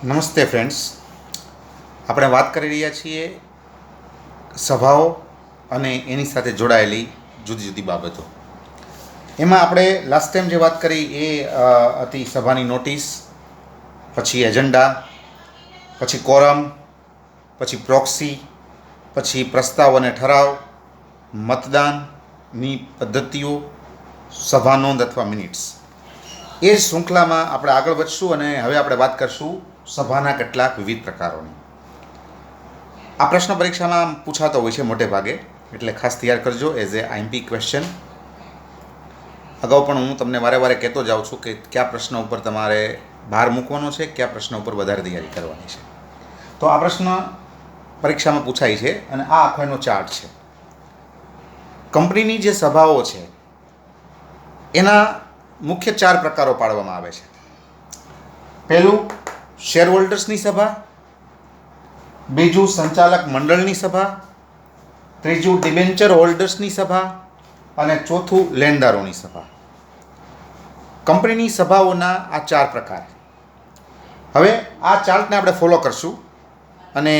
નમસ્તે ફ્રેન્ડ્સ, આપણે વાત કરી રહ્યા છીએ સભાઓ અને એની સાથે જોડાયેલી જુદી જુદી બાબતો. એમાં આપણે લાસ્ટ ટાઈમ જે વાત કરી એ હતી સભાની નોટિસ, પછી એજન્ડા, પછી કોરમ, પછી પ્રોક્સી, પછી પ્રસ્તાવ અને ઠરાવ, મતદાનની પદ્ધતિઓ, સભા નોંધ અથવા મિનિટ્સ. એ શૃંખલામાં આપણે આગળ વધશું અને હવે આપણે વાત કરશું સભાના કેટલાક વિવિધ પ્રકારોની. આ પ્રશ્ન પરીક્ષામાં પૂછાતો હોય છે મોટે ભાગે, એટલે ખાસ તૈયાર કરજો એઝ એ આઈએમપી ક્વેશ્ચન. અગાઉ પણ હું તમને વારે વારે કહેતો જાઉં છું કે કયા પ્રશ્ન ઉપર તમારે ભાર મૂકવાનો છે, કયા પ્રશ્ન ઉપર વધારે તૈયારી કરવાની છે. તો આ પ્રશ્ન પરીક્ષામાં પૂછાય છે અને આ આખો એનો ચાર્ટ છે. કંપનીની જે સભાઓ છે એના મુખ્ય 4 પ્રકારો પાડવામાં આવે છે. પહેલું શેર હોલ્ડર્સની સભા, બીજું સંચાલક મંડળની સભા, ત્રીજું ડિબેન્ચર હોલ્ડર્સની સભા અને ચોથું લેણદારોની સભા. કંપનીની સભાઓના આ 4 પ્રકાર. હવે આ ચાર્ટને આપણે ફોલો કરશું અને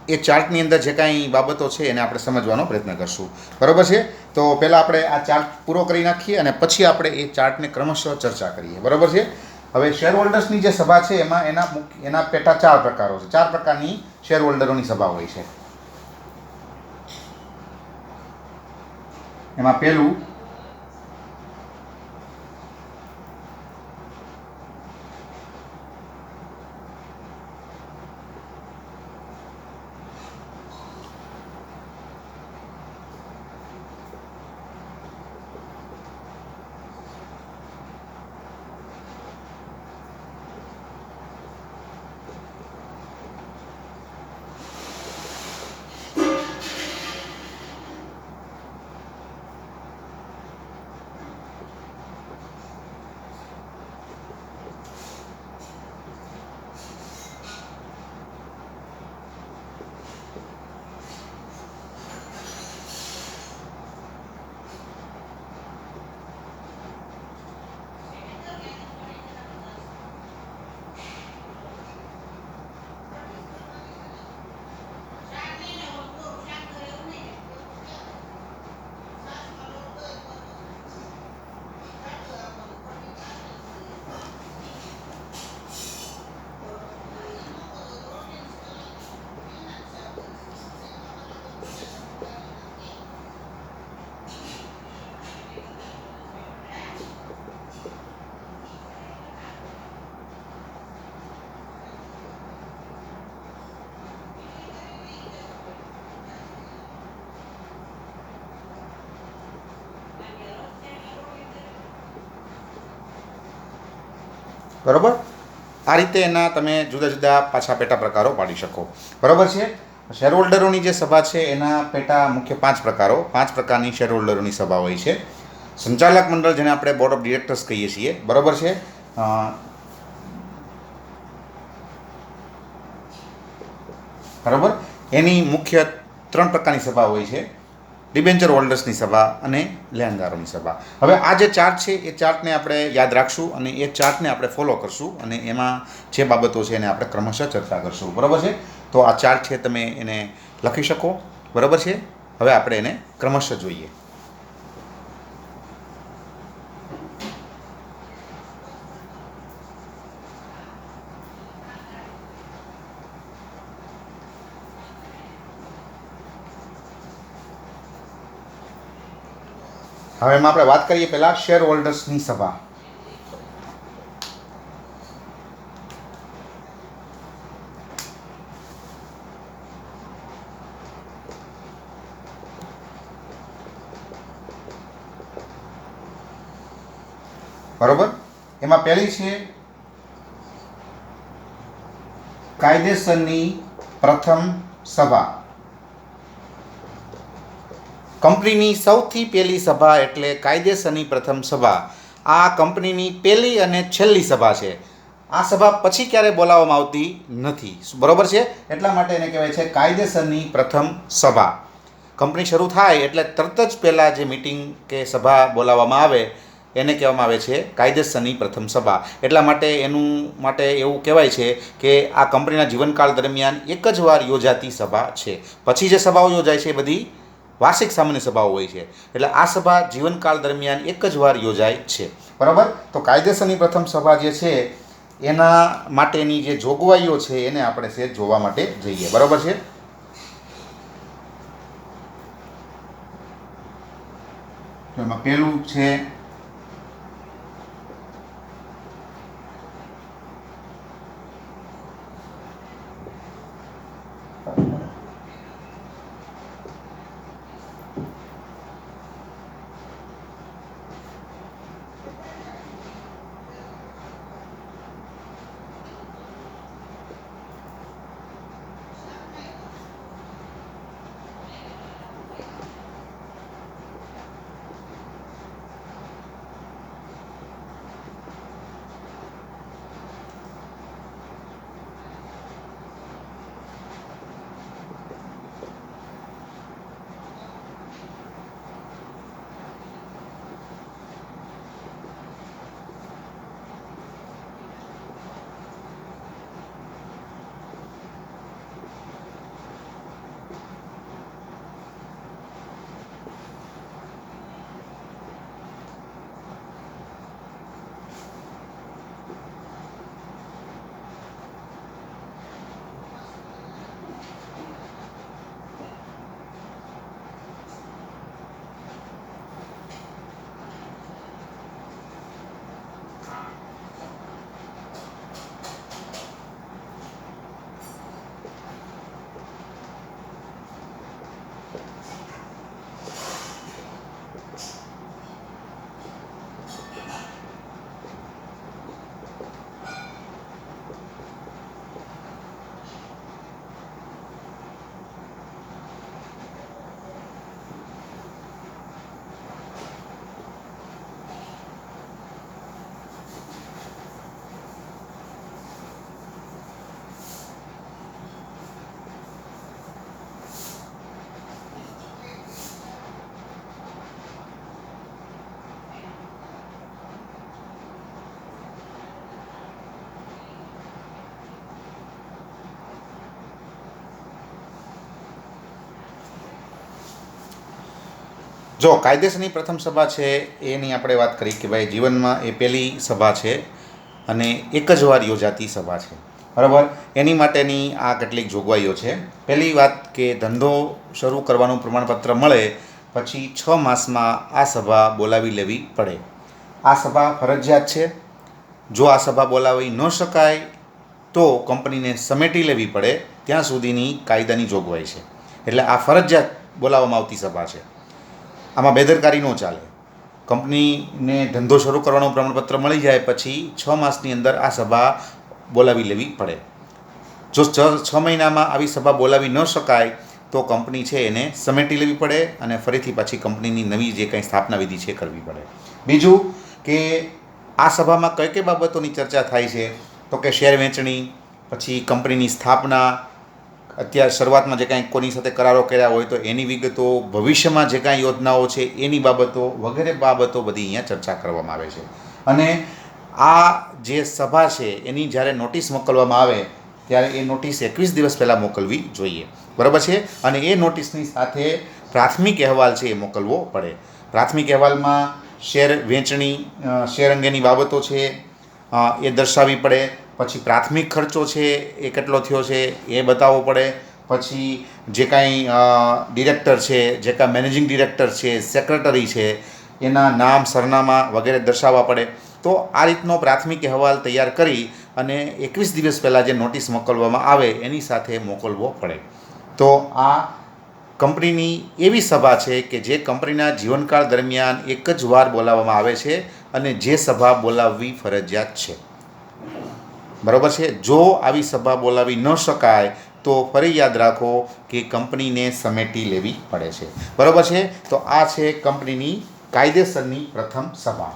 એ ચાર્ટની અંદર જે કાંઈ બાબતો છે એને આપણે સમજવાનો પ્રયત્ન કરશું. બરાબર છે? તો પહેલાં આપણે આ ચાર્ટ પૂરો કરી નાખીએ અને પછી આપણે એ ચાર્ટને ક્રમશઃ ચર્ચા કરીએ. બરાબર છે? હવે શેર હોલ્ડર્સની જે સભા છે એમાં એના પેટા 4 પ્રકારો છે. 4 પ્રકારની શેર હોલ્ડરોની સભા હોય છે. એમાં પહેલું બરાબર, આ રીતે એના તમે જુદા જુદા પાછા પેટા પ્રકારો પાડી શકો. બરાબર છે? શેર હોલ્ડરોની જે સભા છે એના પેટા મુખ્ય 5 પ્રકારો, 5 પ્રકારની શેર હોલ્ડરોની સભા હોય છે. સંચાલક મંડળ, જેને આપણે બોર્ડ ઓફ ડિરેક્ટર્સ કહીએ છીએ. બરાબર છે? બરાબર, એની મુખ્ય 3 પ્રકારની સભા હોય છે: ડિબેન્ચર હોલ્ડર્સની સભા અને લેણદારોની સભા. હવે આ જે ચાર્ટ છે એ ચાર્ટને આપણે યાદ રાખશું અને એ ચાર્ટને આપણે ફોલો કરશું અને એમાં જે બાબતો છે એને આપણે ક્રમશઃ ચર્ચા કરશું. બરાબર છે? તો આ ચાર્ટ છે, તમે એને લખી શકો. બરાબર છે? હવે આપણે એને ક્રમશઃ જોઈએ. હવે એમાં આપણે વાત કરીએ પહેલાં શેર હોલ્ડર્સની સભા. બરોબર, એમાં પહેલી છે કાયદેસરની પ્રથમ સભા. કંપનીની સૌથી પહેલી સભા એટલે કાયદેસરની પ્રથમ સભા. આ કંપનીની પહેલી અને છેલ્લી સભા છે. આ સભા પછી ક્યારે બોલાવવામાં આવતી નથી. બરોબર છે? એટલા માટે એને કહેવાય છે કાયદેસરની પ્રથમ સભા. કંપની શરૂ થાય એટલે તરત જ પહેલાં જે મિટિંગ કે સભા બોલાવવામાં આવે એને કહેવામાં આવે છે કાયદેસરની પ્રથમ સભા. એટલા માટે એનું માટે એવું કહેવાય છે કે આ કંપનીના જીવનકાળ દરમિયાન એક જ વાર યોજાતી સભા છે. પછી જે સભાઓ યોજાય છે એ બધી વાર્ષિક સામાન્ય સભાઓ હોય છે. એટલે આ સભા જીવનકાળ દરમિયાન એક જ વાર યોજાય છે. બરાબર. તો કાયદેસરની પ્રથમ સભા જે છે એના માટેની જે જોગવાઈઓ છે એને આપણે સેજ જોવા માટે જઈએ. બરાબર છે. એમાં પહેલું છે જો કાયદેસરની પ્રથમ સભા છે એની આપણે વાત કરી કે ભાઈ જીવનમાં એ પહેલી સભા છે અને એક જ વાર યોજાતી સભા છે. બરાબર. એની માટેની આ કેટલીક જોગવાઈઓ છે. પહેલી વાત કે ધંધો શરૂ કરવાનું પ્રમાણપત્ર મળે પછી 6 માસમાં આ સભા બોલાવી લેવી પડે. આ સભા ફરજિયાત છે. જો આ સભા બોલાવી ન શકાય તો કંપનીને સમેટી લેવી પડે ત્યાં સુધીની કાયદાની જોગવાઈ છે. એટલે આ ફરજિયાત બોલાવવામાં આવતી સભા છે. આમાં બેદરકારી ન ચાલે. કંપનીને ધંધો શરૂ કરવાનું પ્રમાણપત્ર મળી જાય પછી 6 માસની અંદર આ સભા બોલાવી લેવી પડે. જો 6 મહિનામાં આવી સભા બોલાવી ન શકાય તો કંપની છે એને સમેટી લેવી પડે અને ફરીથી પાછી કંપનીની નવી જે કંઈ સ્થાપના વિધિ છે કરવી પડે. બીજું કે આ સભામાં કઈ કઈ બાબતોની ચર્ચા થાય છે તો કે શેર વેચણી, પછી કંપનીની સ્થાપના, અત્યારે શરૂઆતમાં જે કાંઈ કોની સાથે કરારો કર્યા હોય તો એની વિગતો, ભવિષ્યમાં જે કાંઈ યોજનાઓ છે એની બાબતો વગેરે બાબતો બધી અહીંયા ચર્ચા કરવામાં આવે છે. અને આ જે સભા છે એની જ્યારે નોટિસ મોકલવામાં આવે ત્યારે એ નોટિસ 21 દિવસ પહેલાં મોકલવી જોઈએ. બરાબર છે. અને એ નોટિસની સાથે પ્રાથમિક અહેવાલ છે એ મોકલવો પડે. પ્રાથમિક અહેવાલમાં શેર વેચણી, શેર અંગેની બાબતો છે એ દર્શાવવી પડે. પછી પ્રાથમિક ખર્ચો છે એ કેટલો થયો છે એ બતાવવો પડે. પછી જે કાંઈ ડિરેક્ટર છે, જે કાંઈ મેનેજિંગ ડિરેક્ટર છે, સેક્રેટરી છે, એના નામ, સરનામા વગેરે દર્શાવવા પડે. તો આ રીતનો પ્રાથમિક અહેવાલ તૈયાર કરી અને 21 દિવસ પહેલાં જે નોટિસ મોકલવામાં આવે એની સાથે મોકલવો પડે. તો આ કંપનીની એવી સભા છે કે જે કંપનીના જીવનકાળ દરમિયાન એક જ વાર બોલાવવામાં આવે છે અને જે સભા બોલાવવી ફરજિયાત છે. બરાબર છે. જો આવી સભા બોલાવી ન શકાય તો ફરી યાદ રાખો કે કંપનીને સમેટી લેવી પડે છે. બરાબર છે. તો આ છે કંપનીની કાયદેસરની પ્રથમ સભા.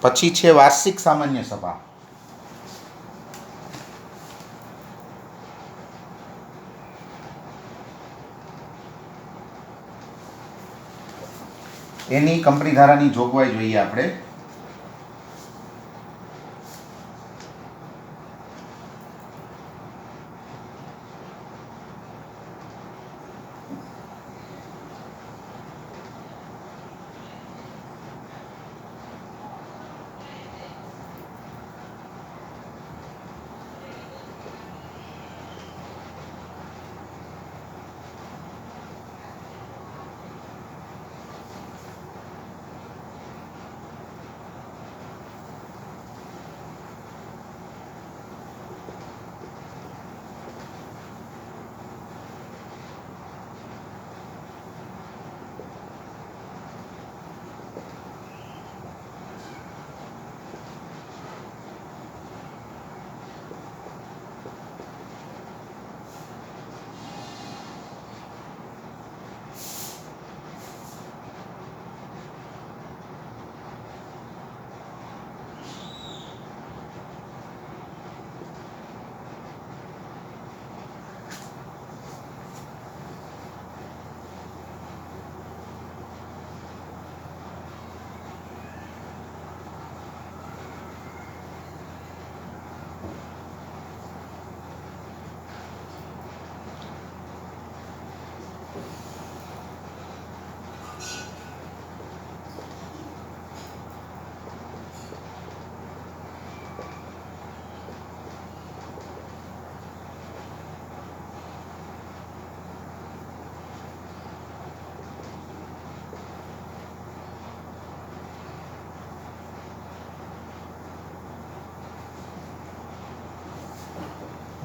પછી છે વાર્ષિક સામાન્ય સભા. એની કંપની ધારાની જોગવાઈ જોઈએ આપણે.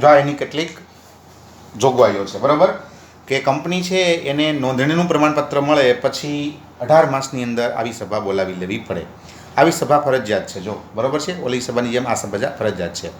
જો એની કેટલીક જોગવાઈઓ છે, બરાબર, કે કંપની છે એને નોંધણીનું પ્રમાણપત્ર મળે પછી 18 માસની અંદર આવી સભા બોલાવી લેવી પડે. આવી સભા ફરજિયાત છે, જો બરાબર છે, ઓલી સભાની જેમ આ સભા ફરજિયાત છે.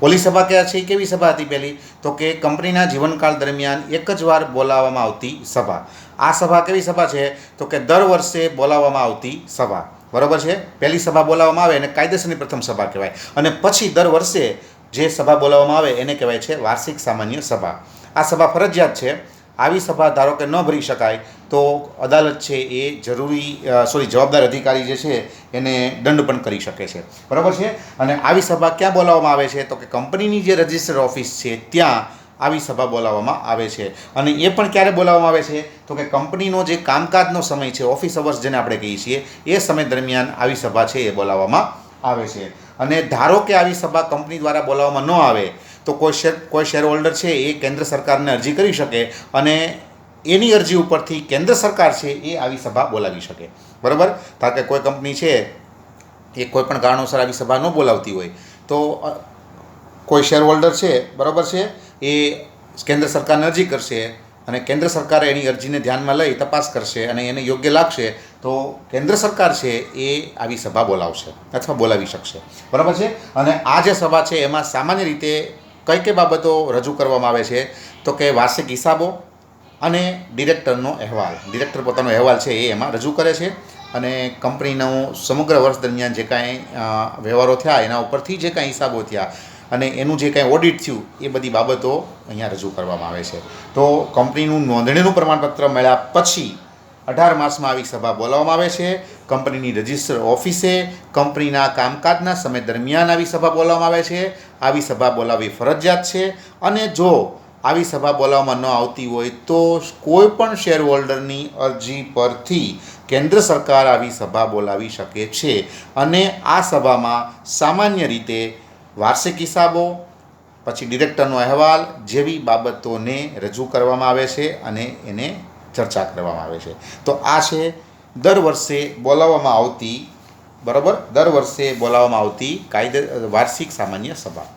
ઓલી સભા ક્યાં છે, કેવી સભા હતી પહેલી, તો કે કંપનીના જીવનકાળ દરમિયાન એક જ વાર બોલાવવામાં આવતી સભા. આ સભા કેવી સભા છે, તો કે દર વર્ષે બોલાવવામાં આવતી સભા, બરાબર છે. પહેલી સભા બોલાવવામાં આવે એને કાયદેસરની પ્રથમ સભા કહેવાય, અને પછી દર વર્ષે જે સભા બોલાવવામાં આવે એને કહેવાય છે વાર્ષિક સામાન્ય સભા. આ સભા ફરજિયાત છે. આવી સભા ધારો કે ન ભરી શકાય તો અદાલત છે એ જવાબદાર અધિકારી જે છે એને દંડ પણ કરી શકે છે, બરાબર છે. અને આવી સભા ક્યાં બોલાવવામાં આવે છે, તો કે કંપનીની જે રજિસ્ટર ઓફિસ છે ત્યાં આવી સભા બોલાવવામાં આવે છે. અને એ પણ ક્યારે બોલાવવામાં આવે છે, તો કે કંપનીનો જે કામકાજનો સમય છે, ઓફિસ અવર્સ જેને આપણે કહીએ છીએ, એ સમય દરમિયાન આવી સભા છે એ બોલાવવામાં આવે છે. અને ધારો કે આવી સભા કંપની દ્વારા બોલાવવામાં ન આવે તો કોઈ શેર હોલ્ડર છે એ કેન્દ્ર સરકારને અરજી કરી શકે અને એની અરજી ઉપરથી કેન્દ્ર સરકાર છે એ આવી સભા બોલાવી શકે, બરાબર. કારણ કે કોઈ કંપની છે એ કોઈ પણ કારણોસર આવી સભા ન બોલાવતી હોય તો કોઈ શેર હોલ્ડર છે, બરાબર છે, એ કેન્દ્ર સરકારને અરજી કરશે અને કેન્દ્ર સરકારે એની અરજીને ધ્યાનમાં લઈ તપાસ કરશે અને એને યોગ્ય લાગશે તો કેન્દ્ર સરકાર છે એ આવી સભા બોલાવશે અથવા બોલાવી શકશે, બરાબર છે. અને આ જે સભા છે એમાં સામાન્ય રીતે કઈ કઈ બાબતો રજૂ કરવામાં આવે છે, તો કે વાર્ષિક હિસાબો અને ડિરેક્ટરનો અહેવાલ. ડિરેક્ટર પોતાનો અહેવાલ છે એ એમાં રજૂ કરે છે અને કંપનીનો સમગ્ર વર્ષ દરમિયાન જે કાંઈ વ્યવહારો થયા એના ઉપરથી જે કાંઈ હિસાબો થયા અને એનું જે કાંઈ ઓડિટ થયું એ બધી બાબતો અહીંયા રજૂ કરવામાં આવે છે. તો કંપનીનું નોંધણીનું પ્રમાણપત્ર મળ્યા પછી 18 માસમાં આવી સભા બોલાવવામાં આવે છે. કંપનીની રજિસ્ટર ઓફિસે કંપનીના કામકાજના સમય દરમિયાન આવી સભા બોલાવવામાં આવે છે. આવી સભા બોલાવવી ફરજિયાત છે. અને જો આવી સભા બોલાવવામાં ન આવતી હોય તો કોઈ પણ શેર હોલ્ડરની અરજી પરથી કેન્દ્ર સરકાર આવી સભા બોલાવી શકે છે. અને આ સભામાં સામાન્ય રીતે વાર્ષિક હિસાબો પછી ડિરેક્ટરનો અહેવાલ જેવી બાબતોને રજૂ કરવામાં આવે છે અને એને ચર્ચા કરવામાં આવે છે. તો આ છે દર વર્ષે બોલાવવામાં આવતી, બરાબર, દર વર્ષે બોલાવવામાં આવતી વાર્ષિક સામાન્ય સભા.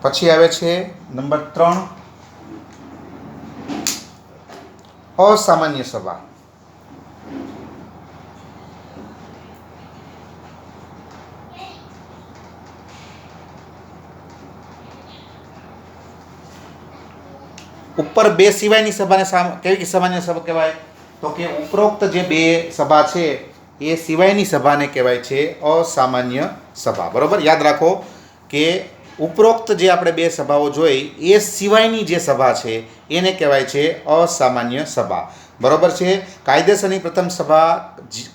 પછી આવે છે નંબર 3, અસામાન્ય સભા. ઉપર બે સિવાયની સભાને કેવી સામાન્ય સભા કહેવાય, તો કે ઉપરોક્ત જે બે સભા છે એ સિવાયની સભાને કહેવાય છે અસામાન્ય સભા. બરાબર, યાદ રાખો કે ઉપરોક્ત જે આપણે બે સભાઓ જોઈ એ સિવાયની જે સભા છે એને કહેવાય છે અસામાન્ય સભા. બરાબર છે. કાયદેસરની પ્રથમ સભા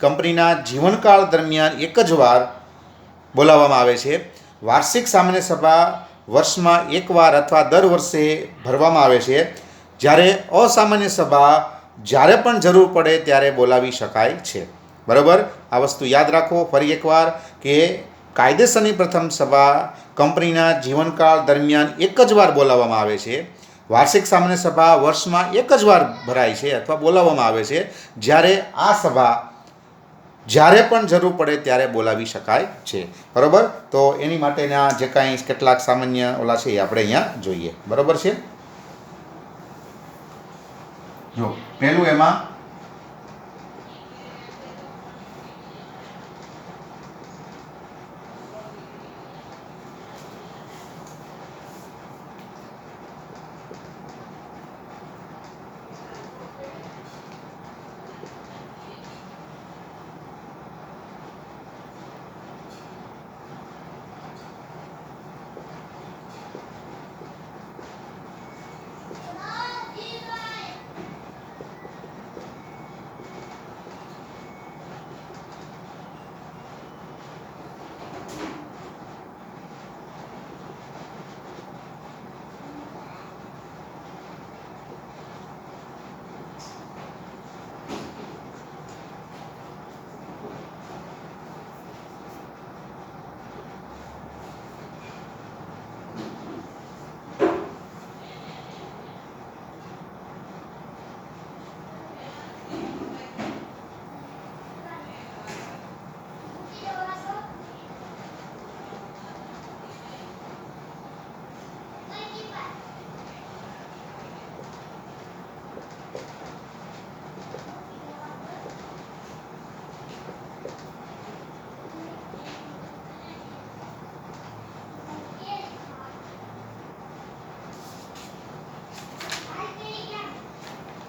કંપનીના જીવનકાળ દરમિયાન એક જ વાર બોલાવવામાં આવે છે. વાર્ષિક સામાન્ય સભા વર્ષમાં એકવાર અથવા દર વર્ષે ભરવામાં આવે છે. જ્યારે અસામાન્ય સભા જ્યારે પણ જરૂર પડે ત્યારે બોલાવી શકાય છે. બરાબર, આ વસ્તુ યાદ રાખો ફરી એકવાર કે કાયદેસરની પ્રથમ સભા કંપનીના જીવનકાળ દરમિયાન એક જ વાર બોલાવવામાં આવે છે. વાર્ષિક સામાન્ય સભા વર્ષમાં એક જ વાર ભરાય છે અથવા બોલાવવામાં આવે છે. જ્યારે આ સભા જ્યારે પણ જરૂર પડે ત્યારે બોલાવી શકાય છે. બરાબર, તો એની માટેના જે કાંઈ કેટલાક સામાન્ય ઓલા છે એ આપણે અહીંયા જોઈએ. બરાબર છે. જો પહેલું એમાં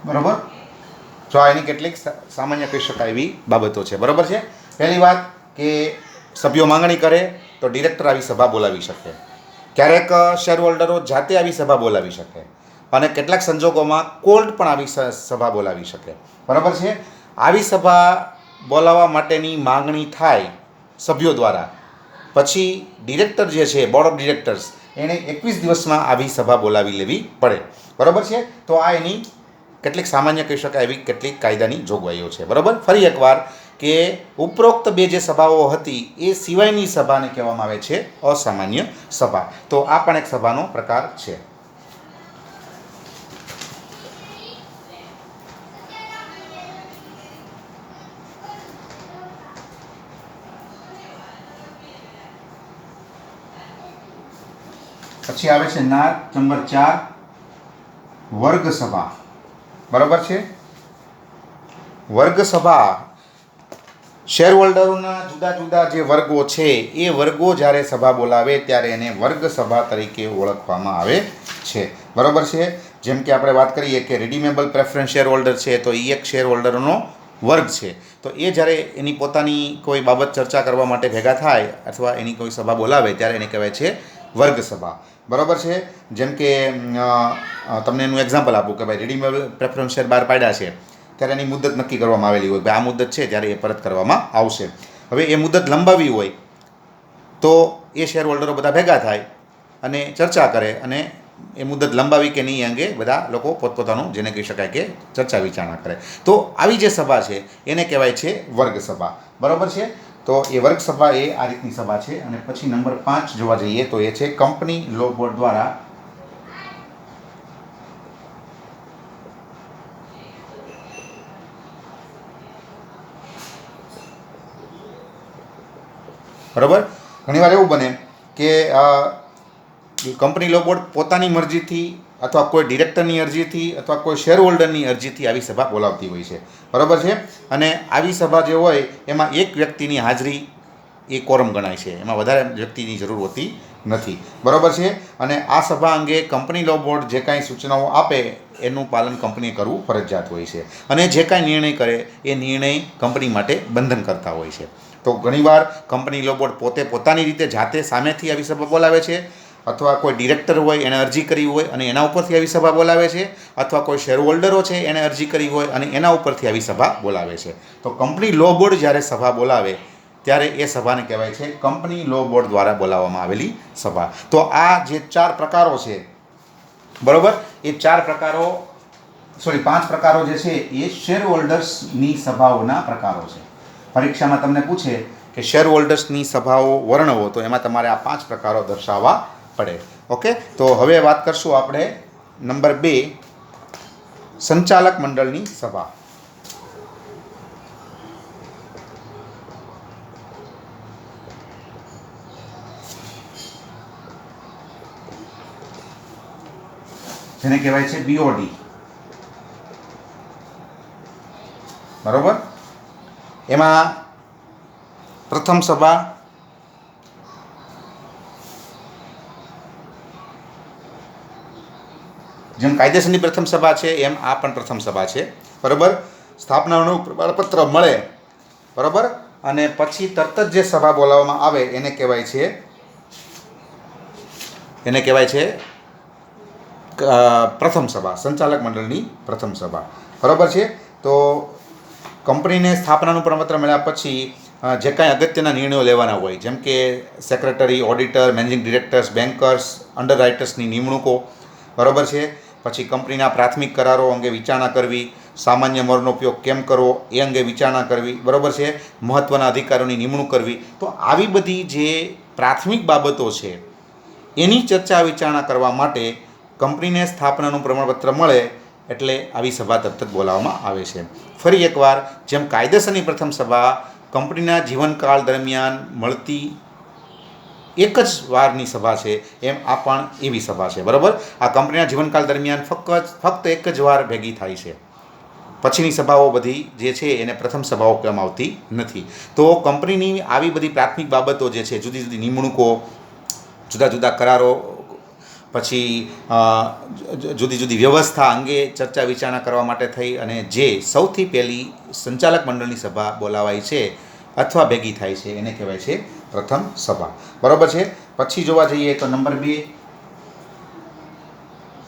બરાબર, જો આ એની કેટલીક સામાન્ય કહી શકાય એવી બાબતો છે. બરાબર છે. પહેલી વાત કે સભ્યો માંગણી કરે તો ડિરેક્ટર આવી સભા બોલાવી શકે. ક્યારેક શેર હોલ્ડરો જાતે આવી સભા બોલાવી શકે અને કેટલાક સંજોગોમાં કોર્ટ પણ આવી સભા બોલાવી શકે. બરાબર છે. આવી સભા બોલાવવા માટેની માંગણી થાય સભ્યો દ્વારા, પછી ડિરેક્ટર જે છે બોર્ડ ઓફ ડિરેક્ટર્સ એણે 21 દિવસમાં આવી સભા બોલાવી લેવી પડે. બરાબર છે. તો આ એની કેટલીક સામાન્ય કહી શકાય એવી કેટલીક કાયદાની જોગવાઈઓ છે. બરાબર, ફરી એકવાર કે ઉપરોક્ત બે જે સભાઓ હતી એ સિવાયની સભાને કહેવામાં આવે છે અસામાન્ય સભા. તો આ પણ એક સભાનો પ્રકાર છે. પછી આવે છે નંબર 4 વર્ગ સભા. બરાબર છે. વર્ગ સભા શેર હોલ્ડરોના જુદા જુદા જે વર્ગો છે એ વર્ગો જ્યારે સભા બોલાવે ત્યારે એને વર્ગ સભા તરીકે ઓળખવામાં આવે છે. બરાબર છે. જેમ કે આપણે વાત કરીએ કે રિડીમેબલ પ્રેફરન્સ શેર હોલ્ડર છે તો એ એક શેર હોલ્ડરનો વર્ગ છે. તો એ જ્યારે એની પોતાની કોઈ બાબત ચર્ચા કરવા માટે ભેગા થાય અથવા એની કોઈ સભા બોલાવે ત્યારે એને કહેવાય છે વર્ગ સભા. બરાબર છે. જેમ કે તમને એનું એક્ઝામ્પલ આપું કે ભાઈ રિડીમેબલ પ્રેફરન્સ શેર બહાર પાડ્યા છે ત્યારે એની મુદત નક્કી કરવામાં આવેલી હોય, ભાઈ આ મુદત છે ત્યારે એ પરત કરવામાં આવશે. હવે એ મુદત લંબાવી હોય તો એ શેર હોલ્ડરો બધા ભેગા થાય અને ચર્ચા કરે અને એ મુદત લંબાવી કે નહીં અંગે બધા લોકો પોતપોતાનું જેને કહી શકાય કે ચર્ચા વિચારણા કરે. તો આવી જે સભા છે એને કહેવાય છે વર્ગ સભા. બરાબર છે. તો એ વર્ગ સભા એ આ રીતની સભા છે. અને પછી નંબર 5 જોવા જઈએ તો એ છે કંપની લો બોર્ડ દ્વારા બરાબર. ઘણીવાર એવું બને કે કંપની લો બોર્ડ પોતાની મરજીથી અથવા કોઈ ડિરેક્ટરની અરજીથી અથવા કોઈ શેર હોલ્ડરની અરજીથી આવી સભા બોલાવતી હોય છે. બરાબર છે. અને આવી સભા જે હોય એમાં એક વ્યક્તિની હાજરી એ કોરમ ગણાય છે, એમાં વધારે વ્યક્તિની જરૂર હોતી નથી. બરાબર છે. અને આ સભા અંગે કંપની લો બોર્ડ જે કાંઈ સૂચનાઓ આપે એનું પાલન કંપનીએ કરવું ફરજિયાત હોય છે અને જે કાંઈ નિર્ણય કરે એ નિર્ણય કંપની માટે બંધન કરતા હોય છે. તો ઘણીવાર કંપની લો બોર્ડ પોતે પોતાની રીતે જાતે સામેથી આવી સભા બોલાવે છે, અથવા કોઈ ડિરેક્ટર હોય એણે અરજી કરી હોય અને એના ઉપરથી આવી સભા બોલાવે છે, અથવા કોઈ શેર હોલ્ડરો છે એણે અરજી કરી હોય અને એના ઉપરથી આવી સભા બોલાવે છે. તો કંપની લો બોર્ડ જ્યારે સભા બોલાવે ત્યારે એ સભાને કહેવાય છે કંપની લો બોર્ડ દ્વારા બોલાવવામાં આવેલી સભા. તો આ જે 4 પ્રકારો છે, બરાબર, એ 5 પ્રકારો જે છે એ શેર હોલ્ડર્સની સભાઓના પ્રકારો છે. પરીક્ષામાં તમને પૂછે કે શેર હોલ્ડર્સની સભાઓ વર્ણવો, તો એમાં તમારે આ 5 પ્રકારો દર્શાવવા પડે. ઓકે, તો હવે વાત કરશું આપણે નંબર 2, સંચાલક મંડળની સભા. જેને કહેવાય છે BOD. બરોબર, એમાં પ્રથમ સભા જેમ કાયદેસરની પ્રથમ સભા છે એમ આ પણ પ્રથમ સભા છે. બરાબર, સ્થાપનાનું પ્રમાણપત્ર મળે, બરાબર, અને પછી તરત જ જે સભા બોલાવવામાં આવે એને કહેવાય છે પ્રથમ સભા, સંચાલક મંડળની પ્રથમ સભા. બરાબર છે. તો કંપનીને સ્થાપનાનું પ્રમાણપત્ર મળ્યા પછી જે કાંઈ અગત્યના નિર્ણયો લેવાના હોય, જેમ કે secretary, auditor, managing directors, bankers, અંડરરાઇટર્સની નિમણૂકો, બરાબર છે. પછી કંપનીના પ્રાથમિક કરારો અંગે વિચારણા કરવી, સામાન્ય મરનો ઉપયોગ કેમ કરવો એ અંગે વિચારણા કરવી, બરાબર છે. મહત્ત્વના અધિકારીઓની નિમણૂક કરવી. તો આવી બધી જે પ્રાથમિક બાબતો છે એની ચર્ચા વિચારણા કરવા માટે કંપનીને સ્થાપનાનું પ્રમાણપત્ર મળે એટલે આવી સભા તરત જ બોલાવવામાં આવે છે. ફરી એકવાર, જેમ કાયદેસરની પ્રથમ સભા કંપનીના જીવનકાળ દરમિયાન મળતી એક જ વારની સભા છે, એમ આ પણ એવી સભા છે. બરાબર, આ કંપનીના જીવનકાળ દરમિયાન ફક્ત એક જ વાર ભેગી થાય છે. પછીની સભાઓ બધી જે છે એને પ્રથમ સભાઓ કહેવામાં આવતી નથી. તો કંપનીની આવી બધી પ્રાથમિક બાબતો જે છે, જુદી જુદી નિમણૂકો, જુદા જુદા કરારો, પછી જુદી જુદી વ્યવસ્થા અંગે ચર્ચા વિચારણા કરવા માટે થઈ અને જે સૌથી પહેલી સંચાલક મંડળની સભા બોલાવાય છે અથવા ભેગી થાય છે એને કહેવાય છે પ્રથમ સભા. બરાબર છે. પછી જોવા જઈએ તો નંબર 2,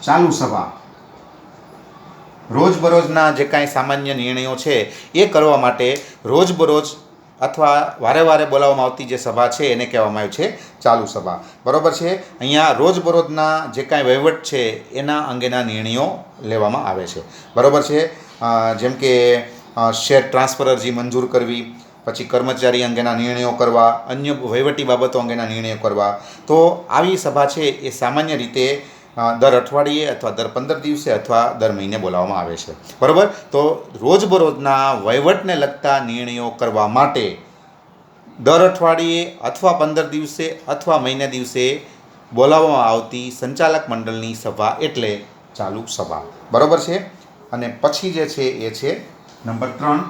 ચાલુ સભા. રોજબરોજના જે કાંઈ સામાન્ય નિર્ણયો છે એ કરવા માટે રોજબરોજ અથવા વારે વારે બોલાવવામાં આવતી જે સભા છે એને કહેવામાં આવે છે ચાલુ સભા. બરાબર છે. અહીંયા રોજબરોજના જે કાંઈ વહીવટ છે એના અંગેના નિર્ણયો લેવામાં આવે છે. બરાબર છે. જેમ કે શેર ટ્રાન્સફર અરજી મંજૂર કરવી, પછી કર્મચારી અંગેના નિર્ણયો કરવા, અન્ય વહીવટી બાબતો અંગેના નિર્ણયો કરવા. તો આવી સભા છે એ સામાન્ય રીતે દર અઠવાડિયે અથવા દર 15 દિવસે અથવા દર મહિને બોલાવવામાં આવે છે. બરાબર, તો રોજબરોજના વહીવટને લગતા નિર્ણયો કરવા માટે દર અઠવાડિયે અથવા 15 દિવસે અથવા મહિને દિવસે બોલાવવામાં આવતી સંચાલક મંડળની સભા એટલે ચાલુ સભા. બરાબર છે. અને પછી જે છે એ છે નંબર 3,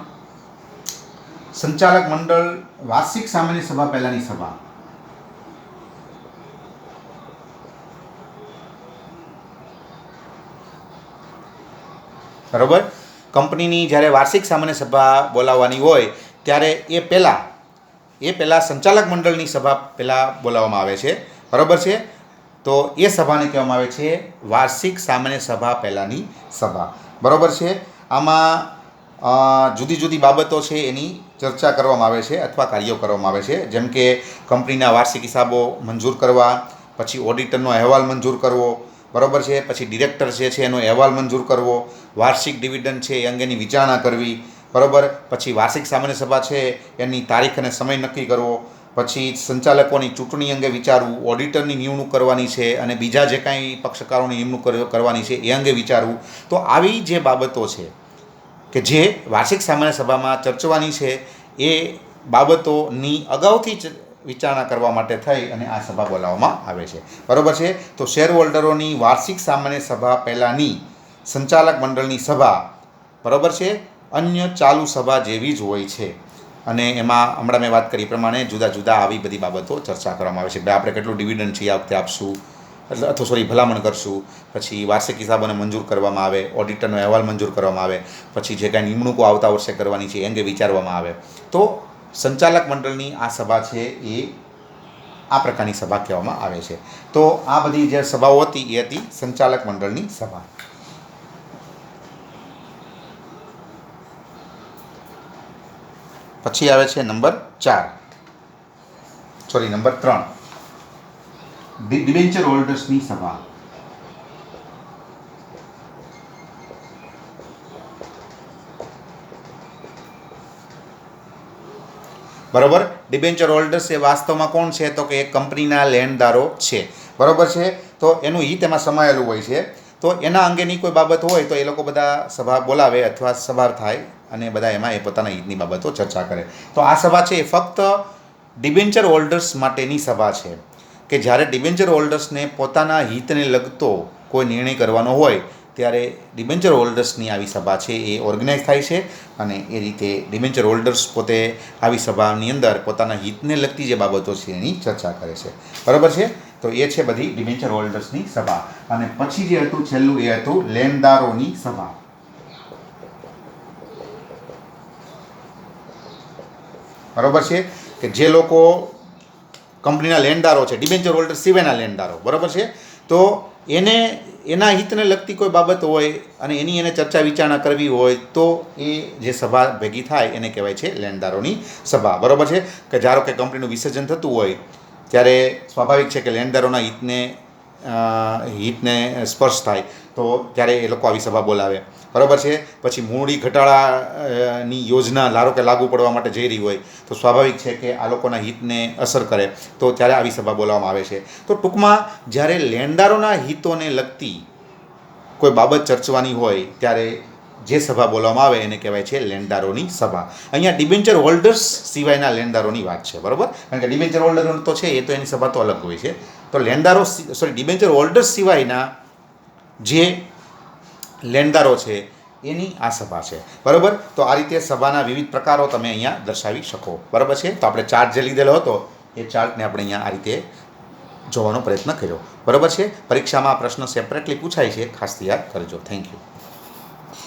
સંચાલક મંડળ વાર્ષિક સામાન્ય સભા પહેલાની સભા. બરાબર, કંપનીની જ્યારે વાર્ષિક સામાન્ય સભા બોલાવવાની હોય ત્યારે એ પહેલાં સંચાલક મંડળની સભા પહેલાં બોલાવવામાં આવે છે. બરાબર છે. તો એ સભાને કહેવામાં આવે છે વાર્ષિક સામાન્ય સભા પહેલાંની સભા. બરાબર છે. આમાં જુદી જુદી બાબતો છે એની ચર્ચા કરવામાં આવે છે અથવા કાર્યો કરવામાં આવે છે. જેમ કે કંપનીના વાર્ષિક હિસાબો મંજૂર કરવા, પછી ઓડિટરનો અહેવાલ મંજૂર કરવો, બરાબર છે. પછી ડિરેક્ટર જે છે એનો અહેવાલ મંજૂર કરવો, વાર્ષિક ડિવિડન્ડ છે એ અંગેની વિચારણા કરવી, બરાબર. પછી વાર્ષિક સામાન્ય સભા છે એની તારીખ અને સમય નક્કી કરવો, પછી સંચાલકોની ચૂંટણી અંગે વિચારવું, ઓડિટરની નિમણૂક કરવાની છે અને બીજા જે કાંઈ પક્ષકારોની નિમણૂક કરવાની છે એ અંગે વિચારવું. તો આવી જે બાબતો છે કે જે વાર્ષિક સામાન્ય સભામાં ચર્ચવાની છે એ બાબતોની અગાઉથી જ વિચારણા કરવા માટે થઈ અને આ સભા બોલાવવામાં આવે છે. બરાબર છે. તો શેર હોલ્ડરોની વાર્ષિક સામાન્ય સભા પહેલાંની સંચાલક મંડળની સભા, બરાબર છે, અન્ય ચાલુ સભા જેવી જ હોય છે. અને એમાં હમણાં મેં વાત કરી પ્રમાણે જુદા જુદા આવી બધી બાબતો ચર્ચા કરવામાં આવે છે. ભાઈ આપણે કેટલું ડિવિડન્ડ છે આ વખતે આપશું, ભલામણ કરશું. પછી વાર્ષિક હિસાબોને મંજૂર કરવામાં આવે, ઓડિટરનો અહેવાલ મંજૂર કરવામાં આવે, પછી જે કાંઈ નિમણૂકો આવતા વર્ષે કરવાની છે એ અંગે વિચારવામાં આવે. તો સંચાલક મંડળની આ સભા છે એ આ પ્રકારની સભા કહેવામાં આવે છે. તો આ બધી જે સભાઓ હતી એ હતી સંચાલક મંડળની સભા. પછી આવે છે નંબર 3 ડિબેન્ચર હોલ્ડર્સની સભા. બરોબર. ડિબેન્ચર હોલ્ડર્સ એ વાસ્તવમાં કોણ છે? તો કે એક કંપનીના લેણદારો છે. બરોબર છે. તો એનું હિત એમાં સમાયેલું હોય છે. તો એના અંગેની કોઈ બાબત હોય તો એ લોકો બધા સભા બોલાવે અથવા સભા થાય અને બધા એમાં એ પોતાના હિતની બાબતો ચર્ચા કરે. તો આ સભા છે એ ફક્ત ડિબેન્ચર હોલ્ડર્સ માટેની સભા છે કે જ્યારે ડિબેન્ચર હોલ્ડર્સને પોતાના હિતને લગતો કોઈ નિર્ણય કરવાનો હોય ત્યારે ડિબેન્ચર હોલ્ડર્સની આવી સભા છે એ ઓર્ગેનાઇઝ થાય છે અને એ રીતે ડિબેન્ચર હોલ્ડર્સ પોતે આવી સભાની અંદર પોતાના હિતને લગતી જે બાબતો છે એની ચર્ચા કરે છે. બરાબર છે. તો એ છે બધી ડિબેન્ચર હોલ્ડર્સની સભા. અને પછી જે હતું છેલ્લું એ હતું લેણદારોની સભા. બરાબર છે. કે જે લોકો કંપનીના લેણદારો છે, ડિબેન્ચર હોલ્ડર સિવાયના લેણદારો, બરાબર છે, તો એના હિતને લગતી કોઈ બાબત હોય અને એને ચર્ચા વિચારણા કરવી હોય તો એ જે સભા ભેગી થાય એને કહેવાય છે લેણદારોની સભા. બરાબર છે. કે ધારો કે કંપનીનું વિસર્જન થતું હોય ત્યારે સ્વાભાવિક છે કે લેણદારોના હિતને સ્પર્શ થાય તો ત્યારે એ લોકો આવી સભા બોલાવે. બરાબર છે. પછી મૂડી ઘટાડાની યોજના ધારો કે લાગુ પડવા માટે જઈ રહી હોય તો સ્વાભાવિક છે કે આ લોકોના હિતને અસર કરે તો ત્યારે આવી સભા બોલાવવામાં આવે છે. તો ટૂંકમાં જ્યારે લેણદારોના હિતોને લગતી કોઈ બાબત ચર્ચવાની હોય ત્યારે જે સભા બોલાવવામાં આવે એને કહેવાય છે લેણદારોની સભા. અહીંયા ડિબેન્ચર હોલ્ડર્સ સિવાયના લેણદારોની વાત છે. બરાબર. કારણ કે ડિબેન્ચર હોલ્ડર તો છે એ તો એની સભા તો અલગ હોય છે. તો ડિબેન્ચર હોલ્ડર્સ સિવાયના જે લેણદારો છે એની આ સભા છે. બરાબર. તો આ રીતે સભાના વિવિધ પ્રકારો તમે અહીંયા દર્શાવી શકો. બરાબર છે. તો આપણે ચાર્ટ જે લીધેલો હતો એ ચાર્ટને આપણે અહીંયા આ રીતે જોવાનો પ્રયત્ન કર્યો. બરાબર છે. પરીક્ષામાં આ પ્રશ્ન સેપરેટલી પૂછાય છે, ખાસ યાદ કરજો. Thank you.